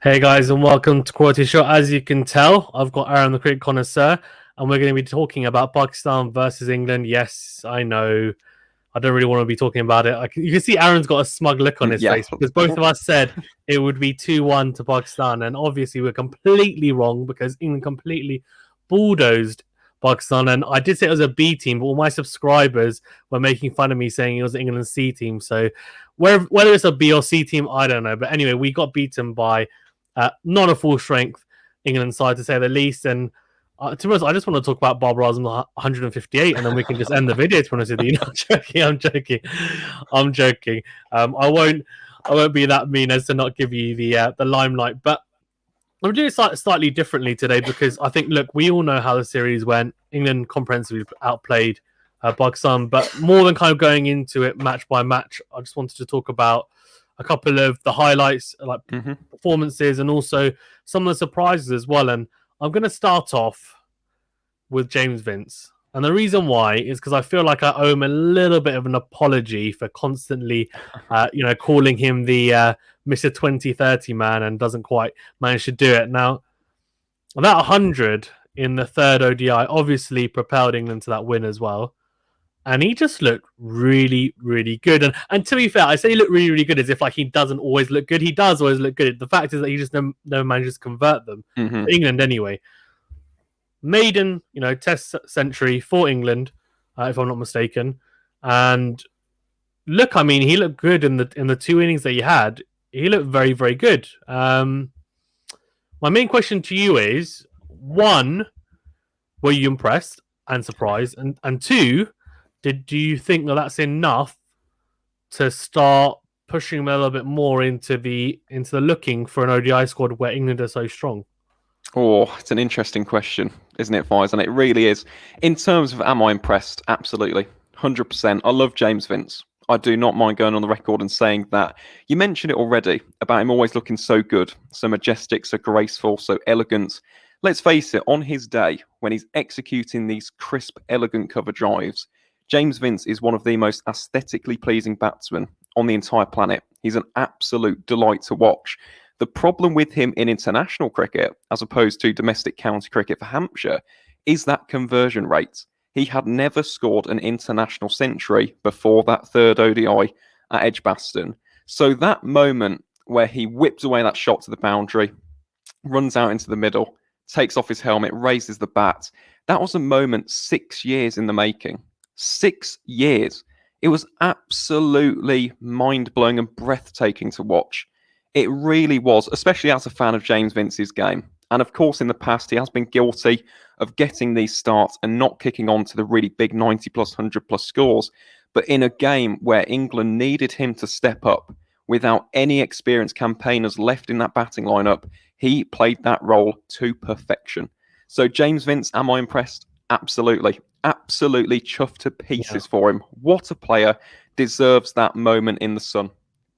Hey guys, and welcome to QualityShot. As you can tell, I've got Aaron, the Cricket Connoisseur, and we're going to be talking about Pakistan versus England. Yes, I know. I don't really want to be talking about it. You can see Aaron's got a smug look on his face because both of us said it would be 2-1 to Pakistan, and obviously we're completely wrong because England completely bulldozed Pakistan. And I did say it was a B team, but all my subscribers were making fun of me saying it was England's C team. So whether it's a B or C team, I don't know. But anyway, we got beaten by not a full strength England side, to say the least. And to be honest, I just want to talk about Babar Azam 158, and then we can just end the video. To be honest with you, I'm joking. I won't be that mean as to not give you the limelight. But I'm doing it slightly differently today because I think, look, we all know how the series went. England comprehensively outplayed Pakistan, but more than kind of going into it match by match, I just wanted to talk about a couple of the highlights, like performances, and also some of the surprises as well. And I'm going to start off with James Vince. And the reason why is because I feel like I owe him a little bit of an apology for constantly, calling him the Mr. 2030 man and doesn't quite manage to do it. Now, that 100 in the third ODI obviously propelled England to that win as well. And he just looked really, really good. And to be fair, I say he looked really, really good as if like he doesn't always look good. He does always look good. The fact is that he just never manages to convert them. For England anyway. Maiden, Test century for England, if I'm not mistaken. And look, I mean, he looked good in the two innings that he had. He looked very, very good. My main question to you is, one, were you impressed and surprised? And two, do you think that that's enough to start pushing them a little bit more into the looking for an ODI squad where England are so strong? Oh, it's an interesting question, isn't it, Faiz? And it really is. In terms of am I impressed? Absolutely. 100%. I love James Vince. I do not mind going on the record and saying that. You mentioned it already about him always looking so good, so majestic, so graceful, so elegant. Let's face it, on his day, when he's executing these crisp, elegant cover drives, James Vince is one of the most aesthetically pleasing batsmen on the entire planet. He's an absolute delight to watch. The problem with him in international cricket, as opposed to domestic county cricket for Hampshire, is that conversion rate. He had never scored an international century before that third ODI at Edgbaston. So that moment where he whips away that shot to the boundary, runs out into the middle, takes off his helmet, raises the bat, that was a moment 6 years in the making. 6 years. It was absolutely mind-blowing and breathtaking to watch. It really was, especially as a fan of James Vince's game. And of course, in the past, he has been guilty of getting these starts and not kicking on to the really big 90 plus, 100 plus scores. But in a game where England needed him to step up without any experienced campaigners left in that batting lineup, he played that role to perfection. So James Vince, am I impressed? Absolutely. Absolutely chuffed to pieces for him. What a player. Deserves that moment in the sun,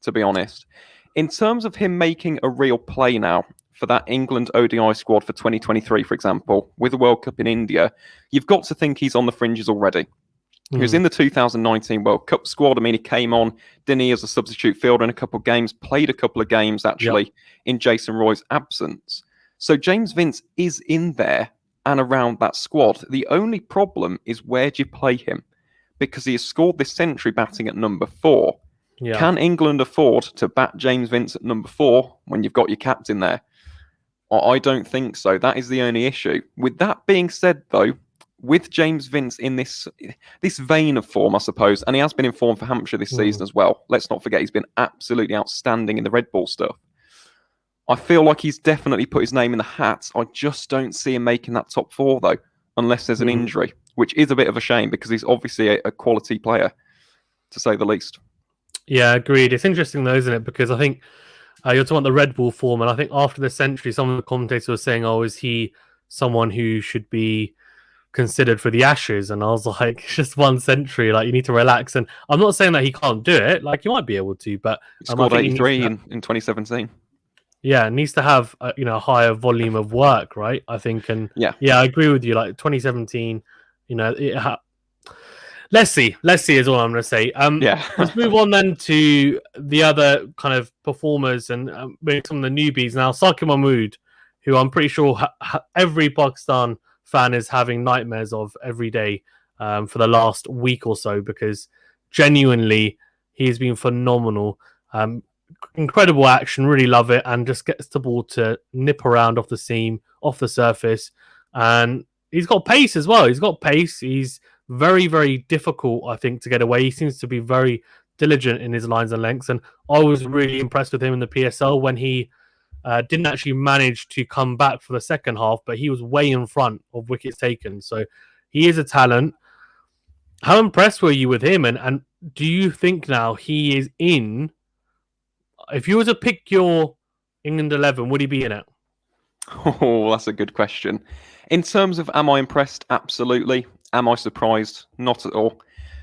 to be honest. In terms of him making a real play now for that England ODI squad for 2023, for example, with the World Cup in India, you've got to think he's on the fringes already. He was in the 2019 World Cup squad. I mean, he came on, didn't he, as a substitute fielder in a couple of games, played a couple of games, actually, in Jason Roy's absence. So James Vince is in there and around that squad. The only problem is, where do you play him? Because he has scored this century batting at number 4. Can England afford to bat James Vince at number 4 when you've got your captain there? I don't think so. That is the only issue. With that being said, though, with James Vince in this vein of form, I suppose, and he has been in form for Hampshire this season as well. Let's not forget, he's been absolutely outstanding in the red ball stuff. I feel like he's definitely put his name in the hat. I just don't see him making that top 4, though, unless there's an injury, which is a bit of a shame because he's obviously a quality player, to say the least. Yeah, agreed. It's interesting though, isn't it? Because I think you're talking about the red ball form, and I think after the century, some of the commentators were saying, "Oh, is he someone who should be considered for the Ashes?" And I was like, "It's just one century. Like, you need to relax." And I'm not saying that he can't do it. Like, he might be able to, but he scored 83 in 2017. Yeah, it needs to have a higher volume of work, right? I think, and yeah, I agree with you. Like 2017, Let's see. Let's see is all I'm going to say. Yeah. Let's move on then to the other kind of performers and maybe some of the newbies. Now, Saki Mahmood, who I'm pretty sure every Pakistan fan is having nightmares of every day for the last week or so, because genuinely he's been phenomenal. Incredible action, really love it, and just gets the ball to nip around off the seam, off the surface, and he's got pace as well. He's got pace. He's very, very difficult, I think, to get away. He seems to be very diligent in his lines and lengths, and I was really impressed with him in the PSL when he didn't actually manage to come back for the second half, but he was way in front of wickets taken. So he is a talent. How impressed were you with him? And do you think now he is in? If you were to pick your England 11, would he be in it? Oh, that's a good question. In terms of am I impressed? Absolutely. Am I surprised? Not at all.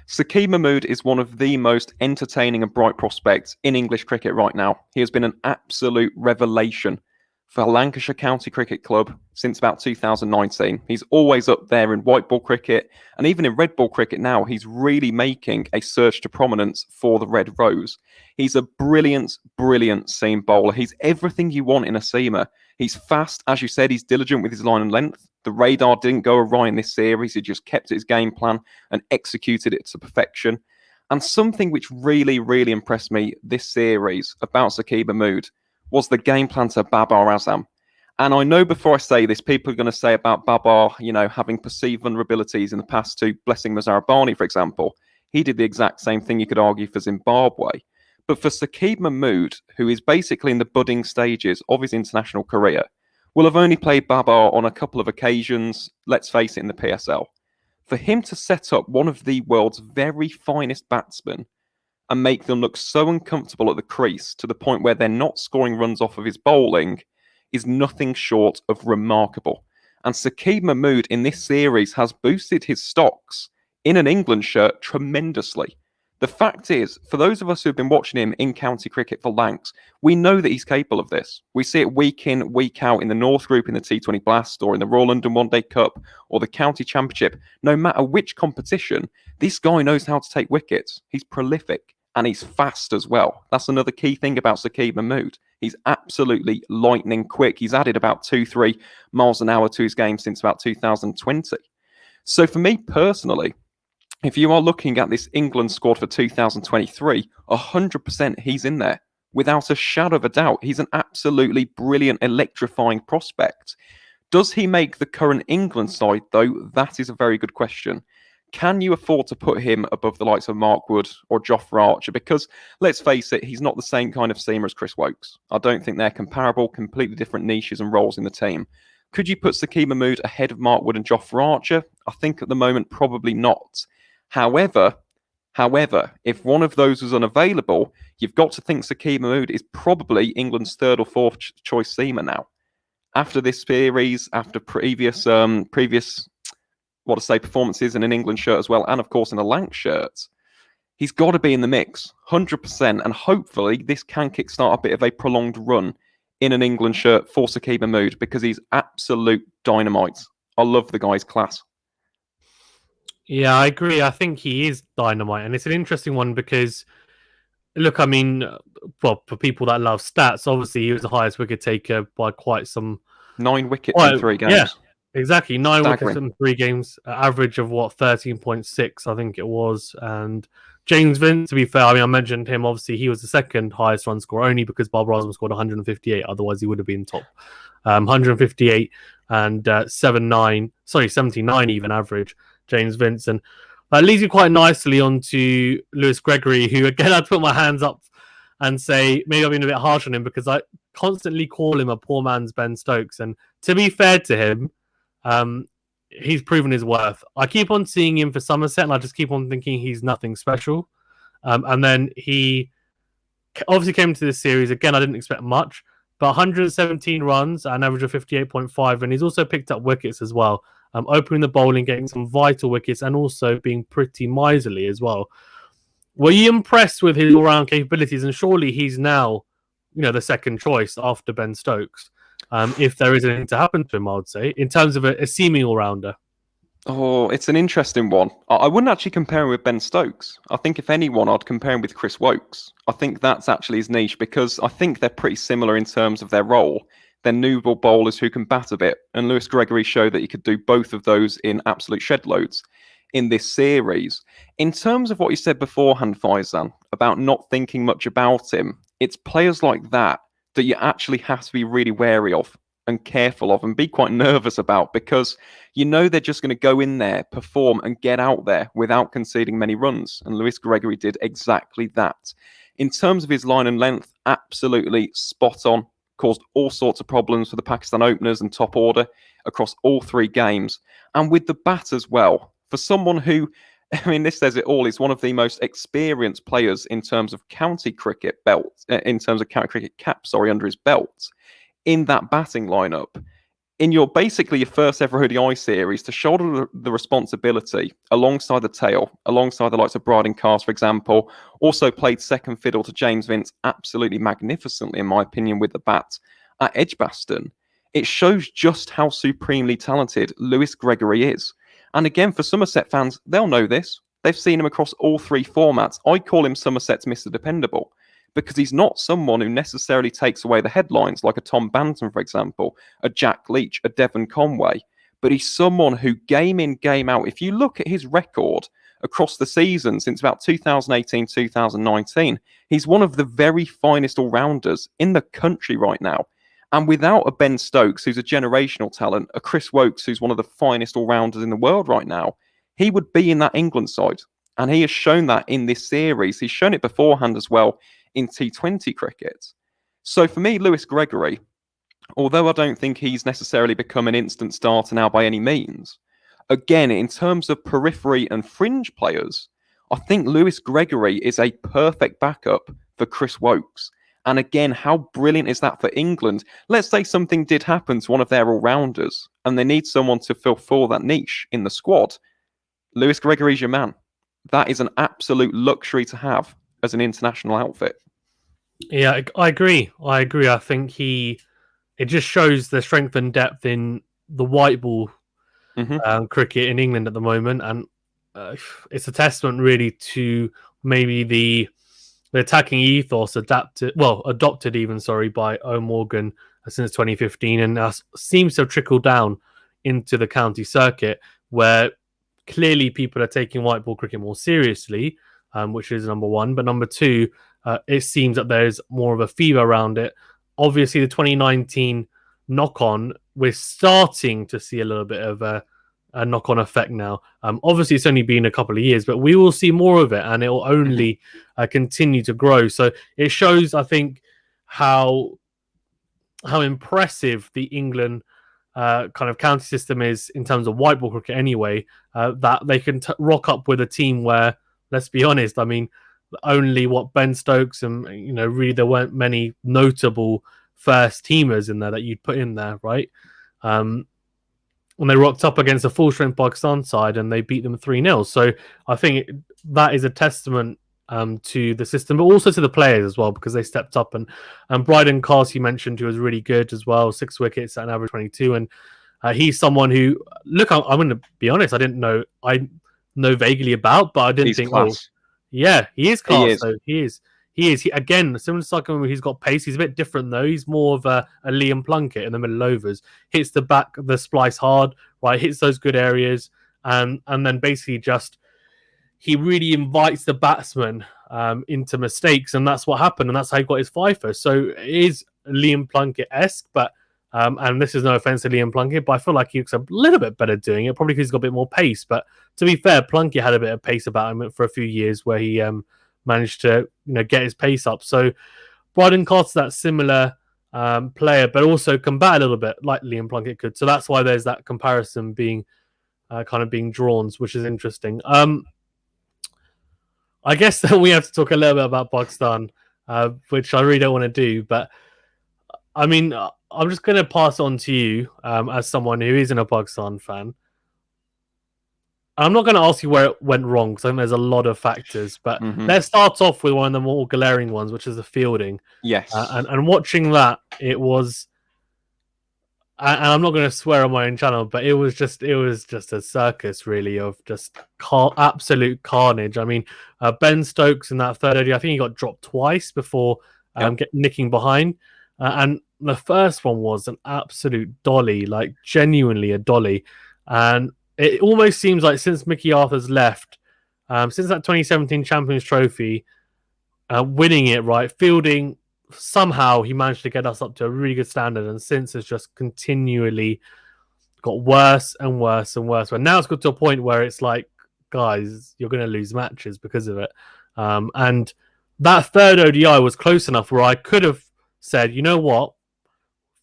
Saqib Mahmood is one of the most entertaining and bright prospects in English cricket right now. He has been an absolute revelation for Lancashire County Cricket Club since about 2019. He's always up there in white ball cricket, and even in red ball cricket now, he's really making a surge to prominence for the Red Rose. He's a brilliant, brilliant seam bowler. He's everything you want in a seamer. He's fast, as you said, he's diligent with his line and length. The radar didn't go awry in this series. He just kept his game plan and executed it to perfection. And something which really, really impressed me this series about Saqib Mahmood was the game plan to Babar Azam. And I know before I say this, people are going to say about Babar, having perceived vulnerabilities in the past to Blessing Mazharabani, for example. He did the exact same thing you could argue for Zimbabwe. But for Saqib Mahmood, who is basically in the budding stages of his international career, will have only played Babar on a couple of occasions, let's face it, in the PSL. For him to set up one of the world's very finest batsmen and make them look so uncomfortable at the crease to the point where they're not scoring runs off of his bowling is nothing short of remarkable. And Saqib Mahmood in this series has boosted his stocks in an England shirt tremendously. The fact is, for those of us who've been watching him in county cricket for Lancs, we know that he's capable of this. We see it week in, week out in the North Group in the T20 Blast or in the Royal London One Day Cup or the County Championship. No matter which competition, this guy knows how to take wickets. He's prolific and he's fast as well. That's another key thing about Saqib Mahmood. He's absolutely lightning quick. He's added about 2-3 miles an hour to his game since about 2020. So for me personally, if you are looking at this England squad for 2023, 100% he's in there. Without a shadow of a doubt, he's an absolutely brilliant, electrifying prospect. Does he make the current England side, though? That is a very good question. Can you afford to put him above the likes of Mark Wood or Jofra Archer? Because, let's face it, he's not the same kind of seamer as Chris Wokes. I don't think they're comparable, completely different niches and roles in the team. Could you put Saqib Mahmood ahead of Mark Wood and Jofra Archer? I think at the moment, probably not. However, if one of those was unavailable, you've got to think Saqib Mahmood is probably England's third or fourth choice seamer now. After this series, after previous performances in an England shirt as well, and of course in a Lancs shirt, he's got to be in the mix, 100%, and hopefully this can kickstart a bit of a prolonged run in an England shirt for Saqib Mahmood because he's absolute dynamite. I love the guy's class. Yeah, I agree. I think he is dynamite, and it's an interesting one because, look, I mean, well, for people that love stats, obviously he was the highest wicket taker by quite some. 9 wickets in 3 games. Yeah, exactly. 9 Staggering. wickets in 3 games, average of 13.6, I think it was. And James Vince, to be fair, I mean, I mentioned him. Obviously, he was the second highest run scorer, only because Babar Azam scored 158. Otherwise, he would have been top. 158 and 79 even average. James Vince, and that leads me quite nicely onto Lewis Gregory, who again I'd put my hands up and say maybe I've been a bit harsh on him because I constantly call him a poor man's Ben Stokes, and to be fair to him, he's proven his worth. I keep on seeing him for Somerset, and I just keep on thinking he's nothing special. And then he obviously came to this series again. I didn't expect much, but 117 runs, an average of 58.5, and he's also picked up wickets as well. Opening the bowling, getting some vital wickets, and also being pretty miserly as well. Were you impressed with his all-round capabilities? And surely he's now, the second choice after Ben Stokes. If there is anything to happen to him, I would say, in terms of a seeming all-rounder. Oh, it's an interesting one. I wouldn't actually compare him with Ben Stokes. I think if anyone, I'd compare him with Chris Woakes. I think that's actually his niche because I think they're pretty similar in terms of their role. They're new ball bowlers who can bat a bit, and Lewis Gregory showed that he could do both of those in absolute shed loads in this series. In terms of what you said beforehand, Faizan, about not thinking much about him, it's players like that that you actually have to be really wary of and careful of and be quite nervous about because you know they're just going to go in there, perform, and get out there without conceding many runs. And Lewis Gregory did exactly that. In terms of his line and length, absolutely spot on. Caused all sorts of problems for the Pakistan openers and top order across all three games. And with the bat as well. For someone who, I mean, this says it all, is one of the most experienced players in terms of county cricket in terms of county cricket caps, under his belt in that batting lineup. In your first ever ODI series, to shoulder the responsibility alongside the tail, alongside the likes of Bryden Cars, for example, also played second fiddle to James Vince absolutely magnificently, in my opinion, with the bat at Edgbaston. It shows just how supremely talented Lewis Gregory is. And again, for Somerset fans, they'll know this. They've seen him across all three formats. I call him Somerset's Mr. Dependable, because he's not someone who necessarily takes away the headlines like a Tom Banton, for example, a Jack Leach, a Devon Conway. But he's someone who, game in, game out, if you look at his record across the season since about 2018, 2019, he's one of the very finest all-rounders in the country right now. And without a Ben Stokes, who's a generational talent, a Chris Woakes, who's one of the finest all-rounders in the world right now, he would be in that England side. And he has shown that in this series. He's shown it beforehand as well in T20 cricket. So for me, Lewis Gregory, although I don't think he's necessarily become an instant starter now by any means, again, in terms of periphery and fringe players, I think Lewis Gregory is a perfect backup for Chris Woakes. And again, how brilliant is that for England? Let's say something did happen to one of their all-rounders and they need someone to fulfill that niche in the squad. Lewis Gregory's your man. That is an absolute luxury to have as an international outfit. Yeah, I agree. I think it just shows the strength and depth in the white ball cricket in England at the moment, and it's a testament really to maybe the attacking ethos adopted even by O Morgan since 2015, and seems to have trickled down into the county circuit, where clearly people are taking white ball cricket more seriously, which is number one. But number two, it seems that there's more of a fever around it. Obviously, the 2019 knock-on, we're starting to see a little bit of a knock-on effect now. Obviously, it's only been a couple of years, but we will see more of it, and it will only continue to grow. So it shows, I think, how impressive the England kind of county system is in terms of white ball cricket anyway, that they can rock up with a team where, let's be honest, I mean, only Ben Stokes and, really there weren't many notable first teamers in there that you'd put in there, right? When they rocked up against a full strength Pakistan side and they beat them 3-0. So I think that is a testament to the system, but also to the players as well, because they stepped up. And Bryden Cars, you mentioned, who was really good as well, 6 wickets at an average 22. And he's someone who, look, I'm going to be honest, I know vaguely about, but I didn't think, class. Yeah, he is class. He is. So he is. He again, similar to Suckerman, he's got pace. He's a bit different though. He's more of a Liam Plunkett in the middle overs. Hits the back, the splice hard, right? Hits those good areas, and then basically just he really invites the batsman into mistakes, and that's what happened, and that's how he got his fifer. So it is Liam Plunkett-esque, but and this is no offense to Liam Plunkett, but I feel like he looks a little bit better doing it, probably because he's got a bit more pace. But to be fair, Plunkett had a bit of pace about him for a few years, where he managed to get his pace up. So Bryden Cott's that similar player, but also can bat a little bit like Liam Plunkett could. So that's why there's that comparison being kind of being drawn, which is interesting. I guess that we have to talk a little bit about Pakistan, which I really don't want to do. But I mean, I'm just going to pass on to you as someone who isn't a Pakistan fan. I'm not going to ask you where it went wrong, because I think there's a lot of factors. But let's start off with one of the more glaring ones, which is the fielding. Yes. And watching that, it was and I'm not going to swear on my own channel, but it was just a circus really of just absolute carnage. I mean, Ben Stokes in that third ODI, I think he got dropped twice before nicking behind, and the first one was an absolute dolly, like genuinely a dolly, and it almost seems like since Mickey Arthur's left, since that 2017 Champions Trophy, winning it right, fielding. Somehow he managed to get us up to a really good standard, and since has just continually got worse and worse and worse. But now it's got to a point where it's like, guys, you're going to lose matches because of it. And that third ODI was close enough where I could have said, you know what,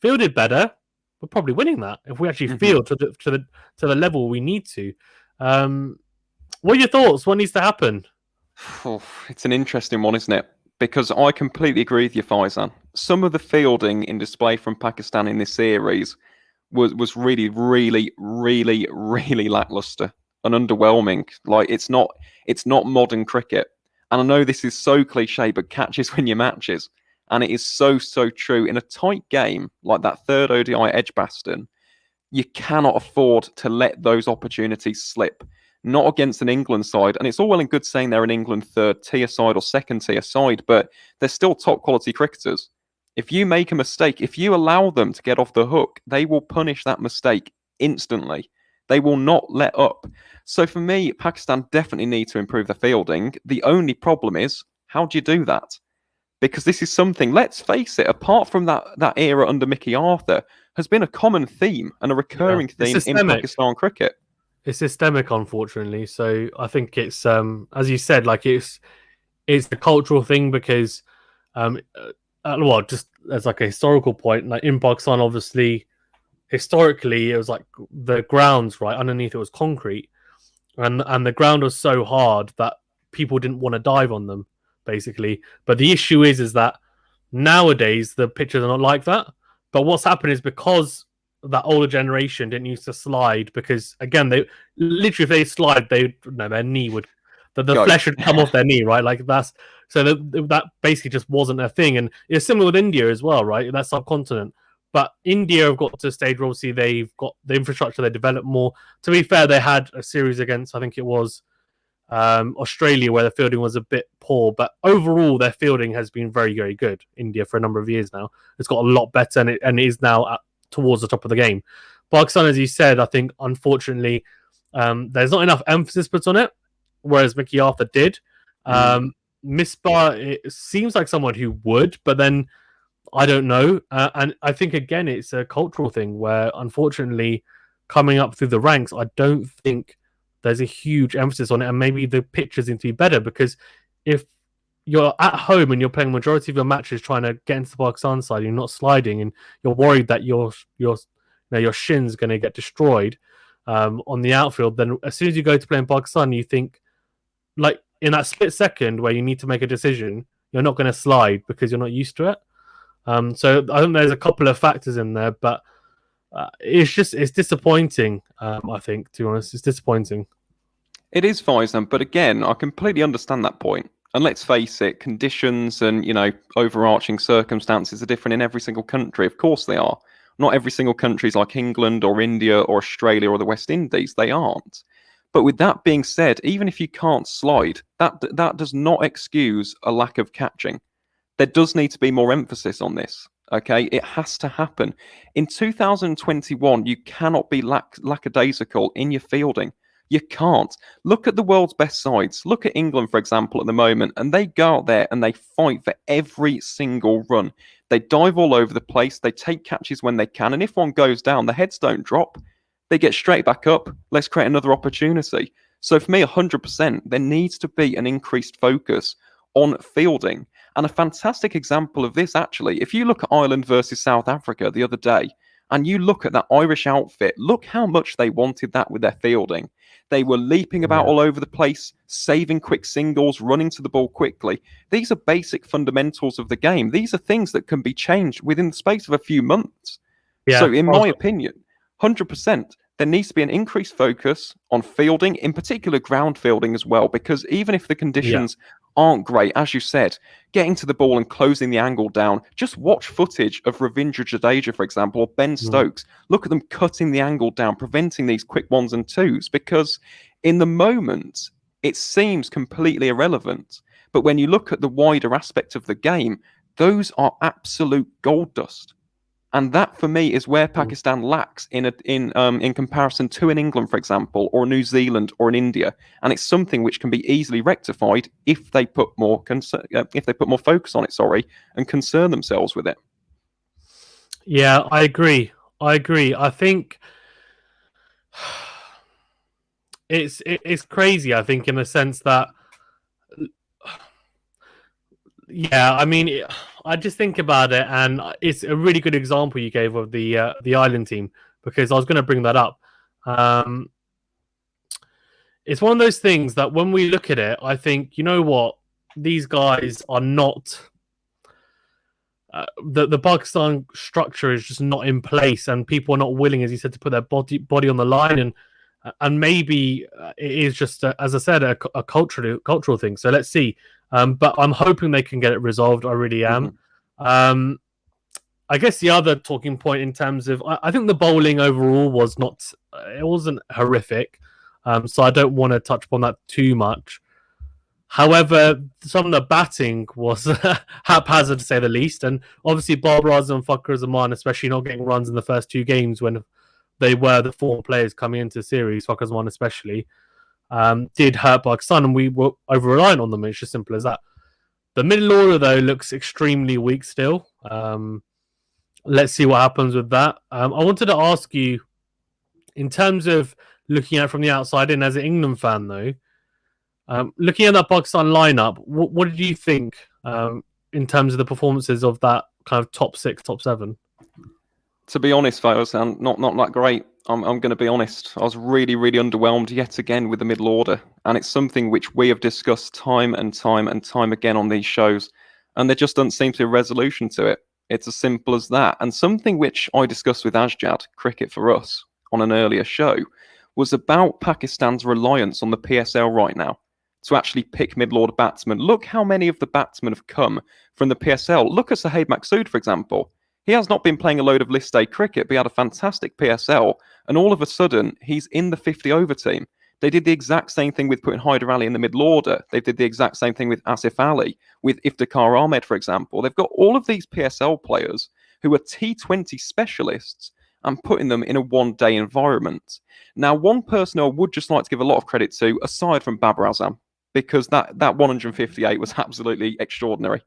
fielded better, we're probably winning that if we actually field to the level we need to. What are your thoughts? What needs to happen? Oh, it's an interesting one, isn't it? Because I completely agree with you, Faizan. Some of the fielding in display from Pakistan in this series was really, really, really, really lackluster and underwhelming. Like it's not modern cricket. And I know this is so cliche, but catches win your matches. And it is so true. In a tight game like that third ODI Edgbaston, you cannot afford to let those opportunities slip. Not against an England side. And it's all well and good saying they're an England third tier side or second tier side, but they're still top quality cricketers. If you make a mistake, if you allow them to get off the hook, they will punish that mistake instantly. They will not let up. So for me, Pakistan definitely need to improve their fielding. The only problem is, how do you do that? Because this is something, let's face it, apart from that era under Mickey Arthur, has been a common theme and a recurring theme in Pakistan cricket. It's systemic, unfortunately. So I think it's as you said, like it's a cultural thing because well, just as like a historical point, like in Pakistan, obviously, historically it was like the grounds right underneath it was concrete, and the ground was so hard that people didn't want to dive on them, basically. But the issue is that nowadays the pitches are not like that. But what's happened is because that older generation didn't used to slide, because again they literally if they slide their knee would the flesh would come off their knee, right? Like that's so that basically just wasn't a thing. And it's similar with India as well, right? That subcontinent. But India have got to a stage where obviously they've got the infrastructure, they developed more. To be fair, they had a series against, I think it was Australia, where the fielding was a bit poor, but overall their fielding has been very, very good. India for a number of years now, it's got a lot better, and it is now towards the top of the game. Pakistan, as you said, I think unfortunately there's not enough emphasis put on it, whereas Mickey Arthur did. Misbah, it seems like someone who would, but then I don't know. And I think again it's a cultural thing where unfortunately coming up through the ranks, I don't think there's a huge emphasis on it, and maybe the pitches need to be better, because if you're at home and you're playing majority of your matches trying to get into the Pakistan side, you're not sliding, and you're worried that your shin's going to get destroyed on the outfield. Then as soon as you go to play in Pakistan, you think, like in that split second where you need to make a decision, you're not going to slide because you're not used to it. So I think there's a couple of factors in there, but it's disappointing. I think, to be honest, it's disappointing. It is, Faizan, but again, I completely understand that point. And let's face it, conditions and, overarching circumstances are different in every single country. Of course they are. Not every single country is like England or India or Australia or the West Indies. They aren't. But with that being said, even if you can't slide, that does not excuse a lack of catching. There does need to be more emphasis on this. Okay, it has to happen. In 2021, you cannot be lackadaisical in your fielding. You can't. Look at the world's best sides. Look at England, for example, at the moment, and they go out there and they fight for every single run. They dive all over the place. They take catches when they can. And if one goes down, the heads don't drop. They get straight back up. Let's create another opportunity. So for me, 100%, there needs to be an increased focus on fielding. And a fantastic example of this, actually, if you look at Ireland versus South Africa the other day, and you look at that Irish outfit, look how much they wanted that with their fielding. They were leaping about all over the place, saving quick singles, running to the ball quickly. These are basic fundamentals of the game. These are things that can be changed within the space of a few months. Yeah. So in my opinion, 100%, there needs to be an increased focus on fielding, in particular ground fielding as well, because even if the conditions aren't great. As you said, getting to the ball and closing the angle down. Just watch footage of Ravindra Jadeja, for example, or Ben Stokes. Look at them cutting the angle down, preventing these quick 1s and 2s, because in the moment, it seems completely irrelevant. But when you look at the wider aspect of the game, those are absolute gold dust. And that, for me, is where Pakistan lacks in comparison to an England, for example, or New Zealand or an India. And it's something which can be easily rectified if they put more focus on it, and concern themselves with it. Yeah, I agree. I think it's crazy. I think in the sense that, yeah, I mean, I just think about it, and it's a really good example you gave of the Ireland team, because I was going to bring that up. It's one of those things that when we look at it, I think, you know what, these guys are not. The Pakistan structure is just not in place, and people are not willing, as you said, to put their body on the line, and maybe it is just, as I said, a cultural thing. So let's see. But I'm hoping they can get it resolved. I really am. I guess the other talking point in terms of, I think the bowling overall was not, it wasn't horrific. So I don't want to touch upon that too much. However, some of the batting was haphazard, to say the least. And obviously, Babar Azam and Fakhr Zaman, especially not getting runs in the first 2 games when they were the 4 players coming into the series, Fakhr Zaman especially, did hurt Pakistan, and we were over-reliant on them. It's just simple as that. The middle order, though, looks extremely weak still. Let's see what happens with that. I wanted to ask you, in terms of looking at it from the outside in, as an England fan, though, looking at that Pakistan lineup, what did you think in terms of the performances of that kind of top 6, top 7? To be honest, Fayos, not that great. I'm going to be honest. I was really, really underwhelmed yet again with the middle order. And it's something which we have discussed time and time and time again on these shows. And there just doesn't seem to be a resolution to it. It's as simple as that. And something which I discussed with Asjad, Cricket for Us, on an earlier show, was about Pakistan's reliance on the PSL right now to actually pick middle order batsmen. Look how many of the batsmen have come from the PSL. Look at Saheed Maqsood, for example. He has not been playing a load of list A cricket, but he had a fantastic PSL, and all of a sudden, he's in the 50-over team. They did the exact same thing with putting Hyder Ali in the middle order. They did the exact same thing with Asif Ali, with Iftikhar Ahmed, for example. They've got all of these PSL players who are T20 specialists and putting them in a one-day environment. Now, one person I would just like to give a lot of credit to, aside from Babar Azam, because that 158 was absolutely extraordinary.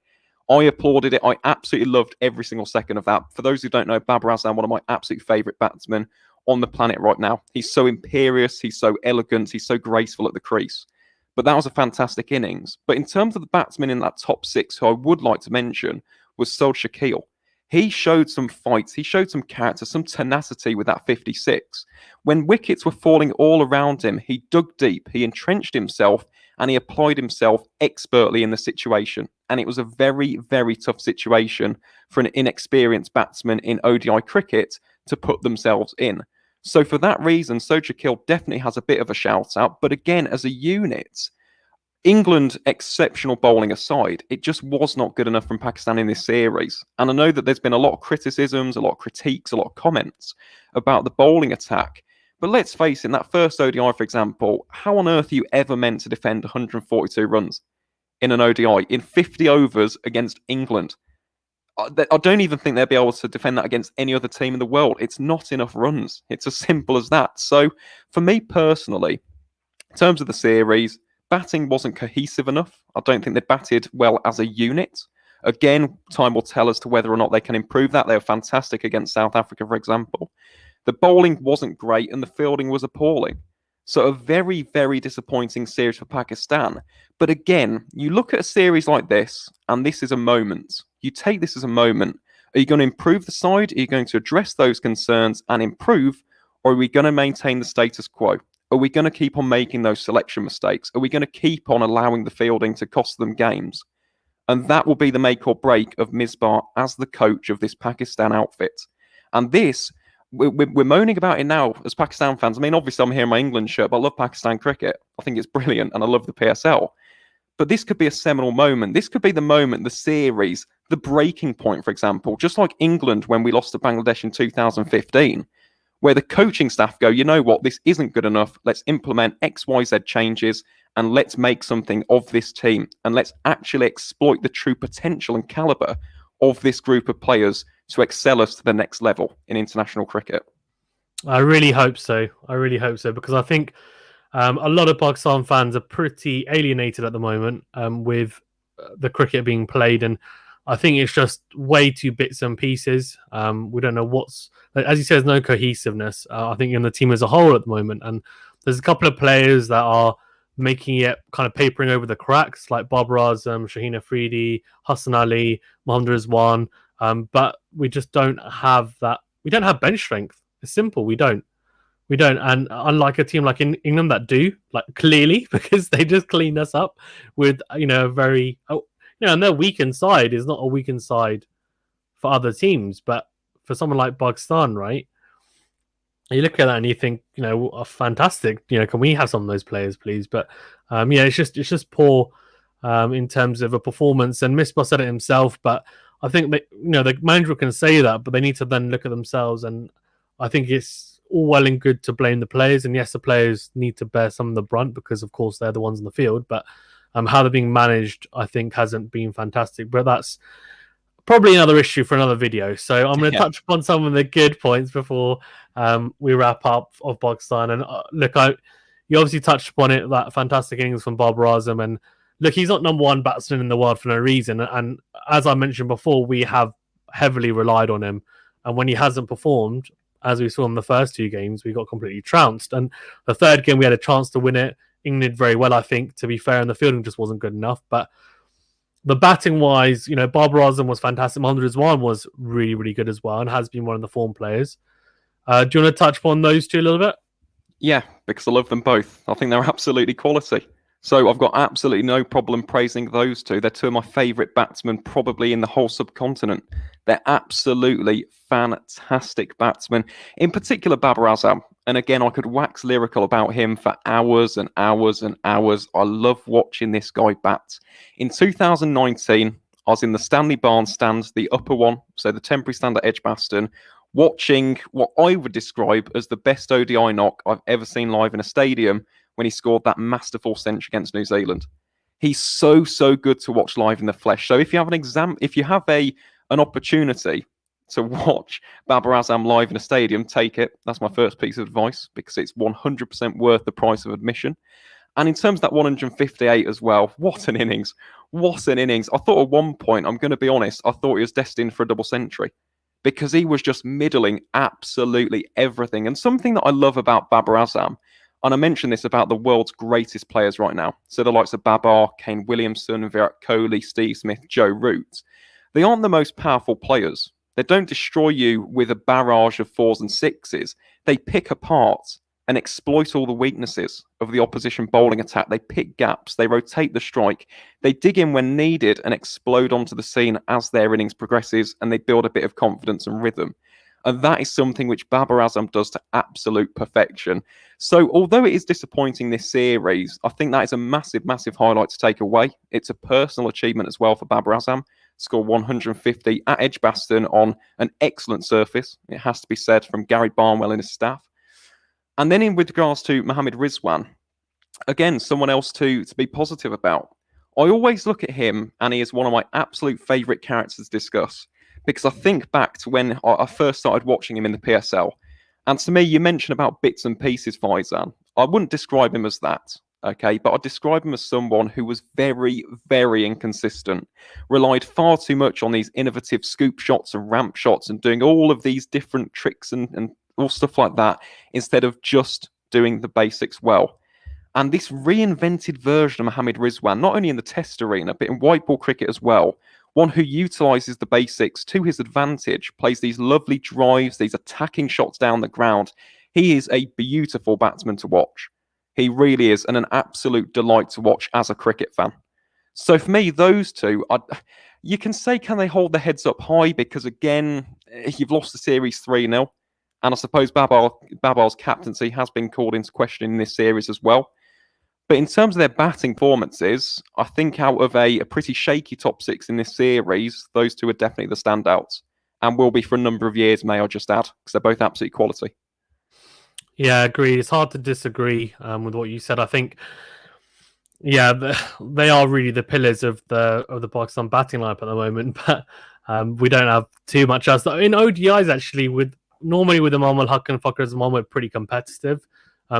I applauded it. I absolutely loved every single second of that. For those who don't know, Babar Azam, one of my absolute favourite batsmen on the planet right now. He's so imperious, he's so elegant, he's so graceful at the crease. But that was a fantastic innings. But in terms of the batsmen in that top 6, who I would like to mention was Sol Shakil. He showed some fights, he showed some character, some tenacity with that 56. When wickets were falling all around him, he dug deep, he entrenched himself, and he applied himself expertly in the situation. And it was a very, very tough situation for an inexperienced batsman in ODI cricket to put themselves in. So for that reason, Shakil definitely has a bit of a shout out. But again, as a unit, England, exceptional bowling aside, it just was not good enough from Pakistan in this series. And I know that there's been a lot of criticisms, a lot of critiques, a lot of comments about the bowling attack. But let's face it, in that first ODI, for example, how on earth are you ever meant to defend 142 runs in an ODI in 50 overs against England? I don't even think they'll be able to defend that against any other team in the world. It's not enough runs. It's as simple as that. So for me personally, in terms of the series, batting wasn't cohesive enough. I don't think they batted well as a unit. Again, time will tell as to whether or not they can improve that. They were fantastic against South Africa, for example. The bowling wasn't great and the fielding was appalling. So a very, very disappointing series for Pakistan. But again, you look at a series like this, and this is a moment. You take this as a moment. Are you going to improve the side? Are you going to address those concerns and improve? Or are we going to maintain the status quo? Are we going to keep on making those selection mistakes? Are we going to keep on allowing the fielding to cost them games? And that will be the make or break of Misbah as the coach of this Pakistan outfit. And this, we're moaning about it now as Pakistan fans. I mean, obviously I'm here in my England shirt, but I love Pakistan cricket. I think it's brilliant and I love the PSL. But this could be a seminal moment. This could be the moment, the series, the breaking point, for example, just like England when we lost to Bangladesh in 2015, where the coaching staff go, you know what, this isn't good enough. Let's implement XYZ changes and let's make something of this team. And let's actually exploit the true potential and caliber of this group of players to excel us to the next level in international cricket. I really hope so. Because I think a lot of Pakistan fans are pretty alienated at the moment with the cricket being played, and I think it's just way too bits and pieces. We don't know what's, as you said, there's no cohesiveness. I think in the team as a whole at the moment, and there's a couple of players that are making it kind of papering over the cracks, like Babar Azam, Shaheen Afridi, Hassan Ali, Mohammad Rizwan. But we just don't have that. We don't have bench strength. It's simple. We don't. And unlike a team like in England that do, like clearly, because they just cleaned us up with, a very, and their weakened side is not a weakened side for other teams, but for someone like Pakistan, right? You look at that and you think, fantastic. Can we have some of those players, please? But it's just poor in terms of a performance. And Misbah said it himself, but I think that the manager can say that, but they need to then look at themselves. And I think it's all well and good to blame the players, and yes, the players need to bear some of the brunt because, of course, they're the ones in the field. But how they're being managed, I think, hasn't been fantastic. But that's probably another issue for another video. So I'm going to touch upon some of the good points before we wrap up of Pakistan. And you obviously touched upon it, that fantastic innings from Babar Azam. And look, he's not number one batsman in the world for no reason. And as I mentioned before, we have heavily relied on him. And when he hasn't performed, as we saw in the first two games, we got completely trounced. And the third game, we had a chance to win it. England did very well, I think, to be fair, and the fielding just wasn't good enough. But the batting wise, Babar Azam was fantastic. Mohammad Rizwan was really, really good as well and has been one of the form players. Do you want to touch upon those two a little bit? Yeah, because I love them both. I think they're absolutely quality. So I've got absolutely no problem praising those two. They're two of my favourite batsmen probably in the whole subcontinent. They're absolutely fantastic batsmen. In particular, Babar Azam. And again, I could wax lyrical about him for hours and hours and hours. I love watching this guy bat. In 2019, I was in the Stanley Barnes stand, the upper one, so the temporary stand at Edgbaston, watching what I would describe as the best ODI knock I've ever seen live in a stadium when he scored that masterful century against New Zealand. He's so good to watch live in the flesh. So if you have an opportunity to watch Babar Azam live in a stadium, take it. That's my first piece of advice, because it's 100% worth the price of admission. And in terms of that 158 as well, what an innings. What an innings. I thought at one point, I'm going to be honest, I thought he was destined for a double century, because he was just middling absolutely everything. And something that I love about Babar Azam, and I mentioned this about the world's greatest players right now, so the likes of Babar, Kane Williamson, Virat Kohli, Steve Smith, Joe Root, they aren't the most powerful players. They don't destroy you with a barrage of fours and sixes. They pick apart and exploit all the weaknesses of the opposition bowling attack. They pick gaps, they rotate the strike, they dig in when needed and explode onto the scene as their innings progresses, and they build a bit of confidence and rhythm. And that is something which Babar Azam does to absolute perfection. So although it is disappointing this series, I think that is a massive, massive highlight to take away. It's a personal achievement as well for Babar Azam. Scored 150 at Edgbaston on an excellent surface, it has to be said, from Gary Barnwell and his staff. And then with regards to Mohammad Rizwan, again, someone else to be positive about. I always look at him, and he is one of my absolute favourite characters to discuss, because I think back to when I first started watching him in the PSL. And to me, you mentioned about bits and pieces, Faizan. I wouldn't describe him as that, okay? But I'd describe him as someone who was very, very inconsistent, relied far too much on these innovative scoop shots and ramp shots and doing all of these different tricks and all stuff like that, instead of just doing the basics well. And this reinvented version of Mohammad Rizwan, not only in the test arena, but in white ball cricket as well, one who utilises the basics to his advantage, plays these lovely drives, these attacking shots down the ground. He is a beautiful batsman to watch. He really is, and an absolute delight to watch as a cricket fan. So for me, those two, you can say, can they hold their heads up high? Because again, you've lost the series 3-0. And I suppose Babar's captaincy has been called into question in this series as well. But in terms of their batting performances, I think out of a pretty shaky top six in this series, those two are definitely the standouts and will be for a number of years, may I just add, because they're both absolute quality. Yeah, agreed. It's hard to disagree with what you said. I think, yeah, they are really the pillars of the Pakistan batting lineup at the moment. But we don't have too much else. In ODIs, actually, normally with Imam Al Haq and Fakhar Zaman, we're pretty competitive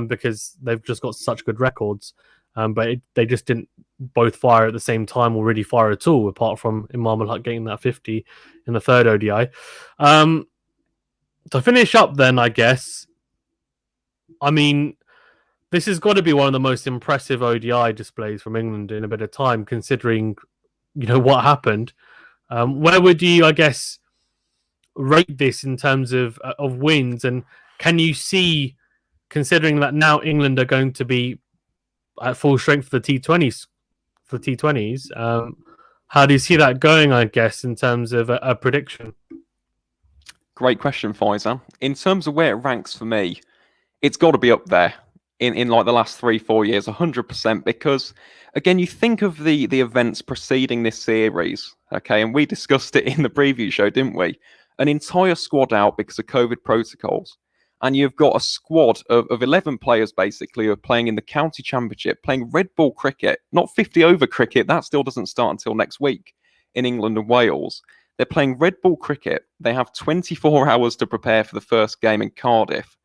because they've just got such good records. But they just didn't both fire at the same time or really fire at all, apart from Imam Al Haq getting that 50 in the third ODI. To finish up, then, I guess, I mean, this has got to be one of the most impressive ODI displays from England in a bit of time, considering what happened. Where would you, I guess, rate this in terms of wins? And can you see, considering that now England are going to be at full strength for the T20s, how do you see that going? I guess in terms of a prediction. Great question, Faizan. In terms of where it ranks for me, it's got to be up there in like the last 3-4 years, 100%. Because again, you think of the events preceding this series, okay, and we discussed it in the preview show, didn't we? An entire squad out because of COVID protocols, and you've got a squad of 11 players basically who are playing in the county championship, playing red ball cricket, not 50 over cricket. That still doesn't start until next week in England and Wales. They're playing red ball cricket. They have 24 hours to prepare for the first game in Cardiff.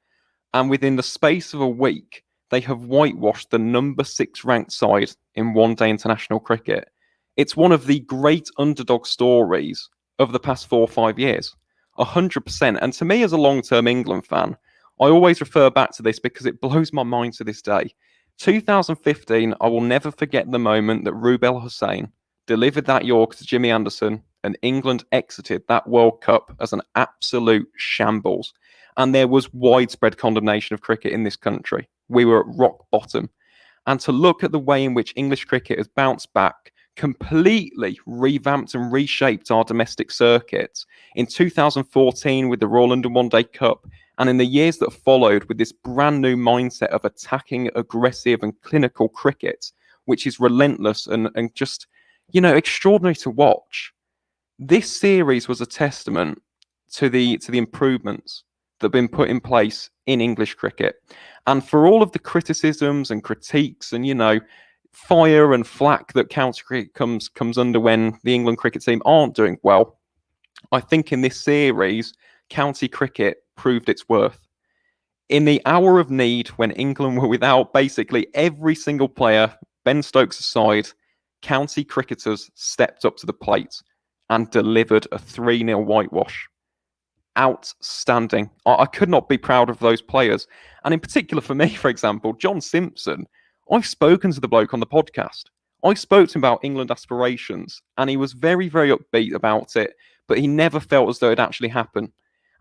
And within the space of a week, they have whitewashed the number 6 ranked side in one-day international cricket. It's one of the great underdog stories of the past 4 or 5 years. 100%. And to me, as a long-term England fan, I always refer back to this because it blows my mind to this day. 2015, I will never forget the moment that Rubel Hussain delivered that Yorker to Jimmy Anderson, and England exited that World Cup as an absolute shambles. And there was widespread condemnation of cricket in this country. We were at rock bottom. And to look at the way in which English cricket has bounced back, completely revamped and reshaped our domestic circuits in 2014 with the Royal London One Day Cup, and in the years that followed with this brand new mindset of attacking, aggressive and clinical cricket, which is relentless and just, extraordinary to watch. This series was a testament to the improvements that have been put in place in English cricket. And for all of the criticisms and critiques and, fire and flack that county cricket comes under when the England cricket team aren't doing well, I think in this series, county cricket proved its worth. In the hour of need, when England were without basically every single player, Ben Stokes aside, county cricketers stepped up to the plate and delivered a 3-0 whitewash. Outstanding. I could not be prouder of those players. And in particular for me, for example, John Simpson, I've spoken to the bloke on the podcast. I spoke to him about England aspirations, and he was very, very upbeat about it, but he never felt as though it actually happened.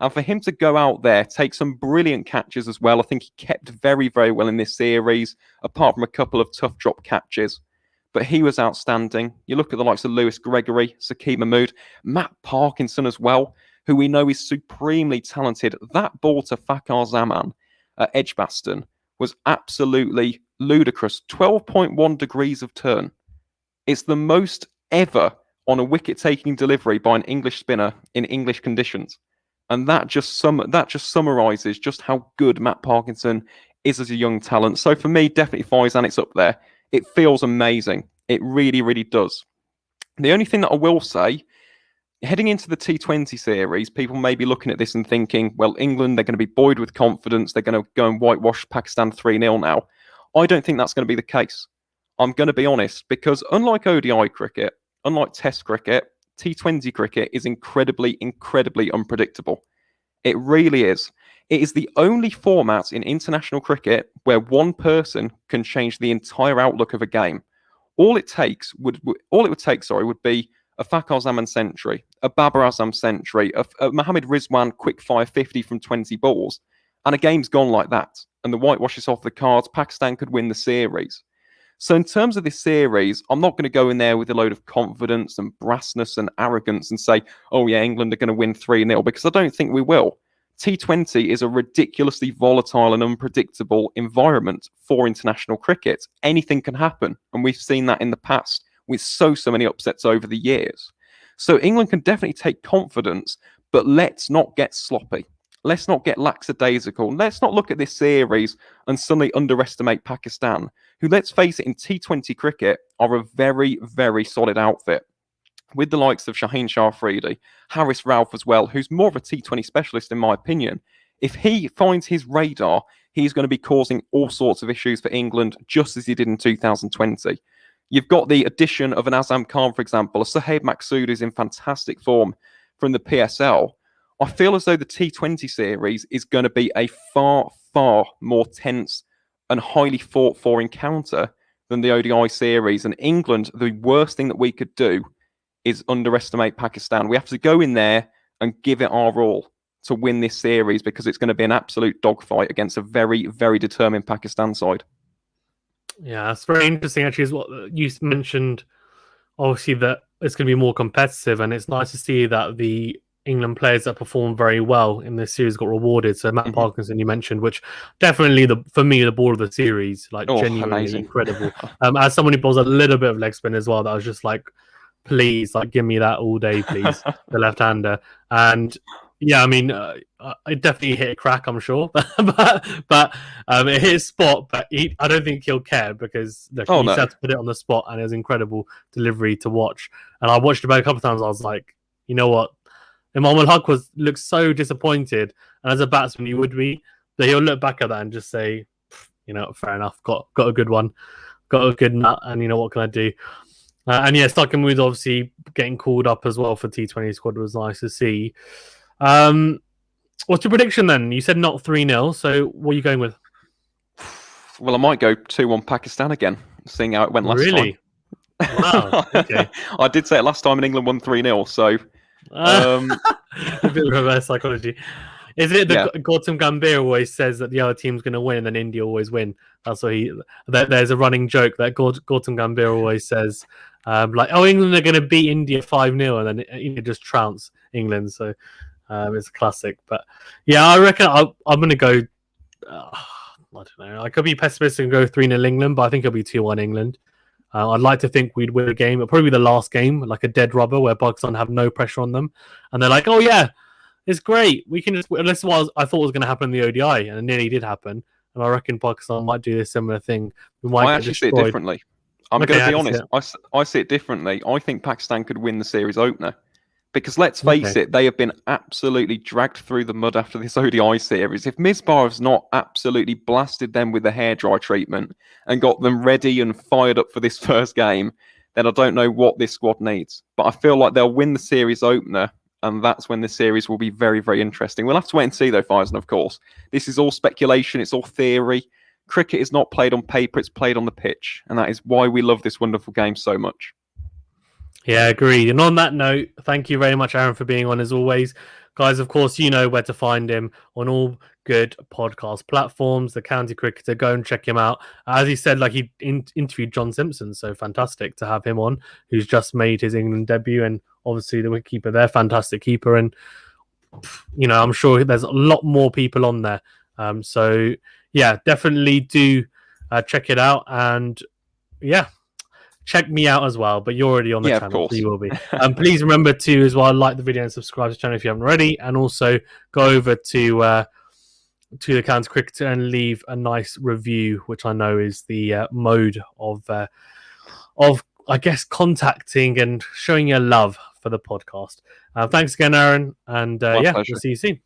And for him to go out there, take some brilliant catches as well, I think he kept very, very well in this series, apart from a couple of tough drop catches. But he was outstanding. You look at the likes of Lewis Gregory, Sakeem Mahmood, Matt Parkinson as well, who we know is supremely talented. That ball to Fakhar Zaman at Edgbaston was absolutely ludicrous. 12.1 degrees of turn. It's the most ever on a wicket-taking delivery by an English spinner in English conditions. And that just summarises just how good Matt Parkinson is as a young talent. So for me, definitely Faizan, it's up there. It feels amazing. It really, really does. The only thing that I will say, heading into the T20 series, people may be looking at this and thinking, well, England, they're going to be buoyed with confidence. They're going to go and whitewash Pakistan 3-0 now. I don't think that's going to be the case. I'm going to be honest, because unlike ODI cricket, unlike Test cricket, T20 cricket is incredibly, incredibly unpredictable. It really is. It is the only format in international cricket where one person can change the entire outlook of a game. All it would be a Fakhar Zaman century, a Babar Azam century, a Mohammad Rizwan quick-fire 50 from 20 balls, and a game's gone like that. And the whitewash is off the cards. Pakistan could win the series. So in terms of this series, I'm not going to go in there with a load of confidence and brassness and arrogance and say, oh yeah, England are going to win 3-0, because I don't think we will. T20 is a ridiculously volatile and unpredictable environment for international cricket. Anything can happen, and we've seen that in the past with so many upsets over the years. So England can definitely take confidence, but let's not get sloppy. Let's not get lackadaisical. Let's not look at this series and suddenly underestimate Pakistan, who, let's face it, in T20 cricket are a very, very solid outfit. With the likes of Shaheen Shah Afridi, Harris Ralph as well, who's more of a T20 specialist in my opinion. If he finds his radar, he's going to be causing all sorts of issues for England, just as he did in 2020. You've got the addition of an Azam Khan, for example, a Sohaib Maksud is in fantastic form from the PSL. I feel as though the T20 series is going to be a far, far more tense and highly fought for encounter than the ODI series. And England, the worst thing that we could do is underestimate Pakistan. We have to go in there and give it our all to win this series, because it's going to be an absolute dogfight against a very, very determined Pakistan side. Yeah, that's very interesting, actually, is what you mentioned. Obviously, that it's going to be more competitive, and it's nice to see that the England players that performed very well in this series got rewarded. So Matt Parkinson, you mentioned, which definitely, for me, the ball of the series, like genuinely amazing. Incredible. As someone who bowls a little bit of leg spin as well, that was just like, please, like, give me that all day, please, the left-hander. And yeah, I mean, it definitely hit a crack, I'm sure, but it hit a spot. But I don't think he'll care, because look, he had to put it on the spot, and it was incredible delivery to watch. And I watched it back a couple of times. I was like, you know what, Imam Haq looked so disappointed, and as a batsman, he would be. That he'll look back at that and just say, you know, fair enough, got a good one, got a good nut, and you know, what can I do? And yeah, Starkin Woods obviously getting called up as well for T20 squad was nice to see. What's your prediction then? You said not 3-0, so what are you going with? Well, I might go 2-1 Pakistan again, seeing how it went last time. Really? Wow, okay. I did say it last time and England won 3-0, so... a bit of reverse psychology. Isn't it that Gautam Gambhir always says that the other team's going to win and then India always win? That's what there's a running joke that Gautam Gambhir always says, like, oh, England are going to beat India 5-0, and then India just trounce England. So it's a classic. But yeah, I reckon I'm going to go, I don't know, I could be pessimistic and go 3-0 England, but I think it'll be 2-1 England. I'd like to think we'd win a game. It'll probably be the last game, like a dead rubber, where Pakistan have no pressure on them. And they're like, oh yeah, it's great. We can just... This is what I thought was going to happen in the ODI, and it nearly did happen. And I reckon Pakistan might do a similar thing. I actually see it differently. I'm going to be honest. I see it differently. I think Pakistan could win the series opener. Because let's face it, they have been absolutely dragged through the mud after this ODI series. If Misbah has not absolutely blasted them with the hairdryer treatment and got them ready and fired up for this first game, then I don't know what this squad needs. But I feel like they'll win the series opener, and that's when the series will be very, very interesting. We'll have to wait and see, though, Faizan, of course. This is all speculation. It's all theory. Cricket is not played on paper. It's played on the pitch. And that is why we love this wonderful game so much. Yeah, agreed. And on that note, thank you very much, Aaron, for being on as always. Guys, of course, you know where to find him on all good podcast platforms. The County Cricketer, go and check him out. As he said, like, he interviewed John Simpson, so fantastic to have him on, who's just made his England debut, and obviously the wicketkeeper there, fantastic keeper. And, you know, I'm sure there's a lot more people on there. So, yeah, definitely do check it out. And, yeah, check me out as well, but you're already on the channel, so you will be. Please remember to as well like the video and subscribe to the channel if you haven't already, and also go over to the County Cricketer and leave a nice review, which I know is the mode of I guess contacting and showing your love for the podcast. Thanks again, Aaron, and we'll see you soon.